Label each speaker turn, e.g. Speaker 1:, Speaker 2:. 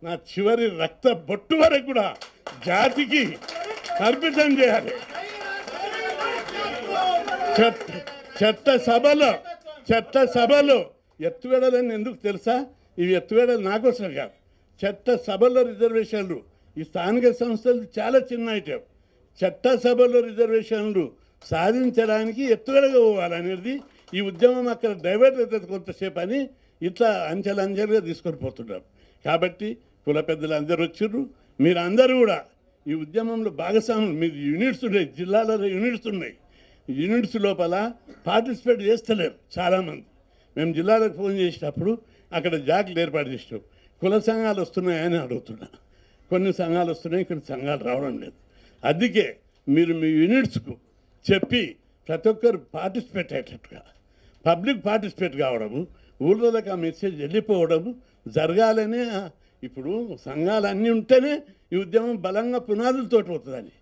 Speaker 1: నా చివరి రక్త బొట్టు వరకు కూడా జాతికి అర్పితం చేయాలి. చట్టసభలో ఎత్తుగడలని ఎందుకు తెలుసా? ఇవి ఎత్తుగడలు నాకోసం కాదు. చట్టసభలో రిజర్వేషన్లు ఈ స్థానిక సంస్థలు చాలా చిన్న ఐటెం. చట్టసభలో రిజర్వేషన్లు సాధించడానికి ఎత్తుగడగా పోవాలనేది ఈ ఉద్యమం అక్కడ డైవర్ట్ అవుతుంది కొంతసేపు అని ఇట్లా అంచెలంచెలుగా తీసుకొని పోతున్నారు. కాబట్టి కుల పెద్దలు అందరూ వచ్చారు. మీరందరూ కూడా ఈ ఉద్యమంలో భాగస్వాములు. మీరు యూనిట్స్ ఉన్నాయి, జిల్లాలలో యూనిట్స్ ఉన్నాయి. యూనిట్స్ లోపల పార్టిసిపేట్ చేస్తలేరు చాలామంది. మేము జిల్లాలకు ఫోన్ చేసినప్పుడు అక్కడ జాకులు ఏర్పాటు చేసినాం. కుల సంఘాలు వస్తున్నాయని అడుగుతున్నా. కొన్ని సంఘాలు వస్తున్నాయి, కొన్ని సంఘాలు రావడం లేదు. అందుకే మీరు మీ యూనిట్స్కు చెప్పి ప్రతి ఒక్కరు పార్టిసిపేట్ అయ్యేటట్టుగా పబ్లిక్ పార్టిసిపేట్ కావడము, ఊళ్ళోకి ఆ మెసేజ్ వెళ్ళిపోవడము జరగాలనే. ఇప్పుడు సంఘాలు అన్నీ ఉంటేనే ఈ ఉద్యమం బలంగా పునాదులతో అవుతుందని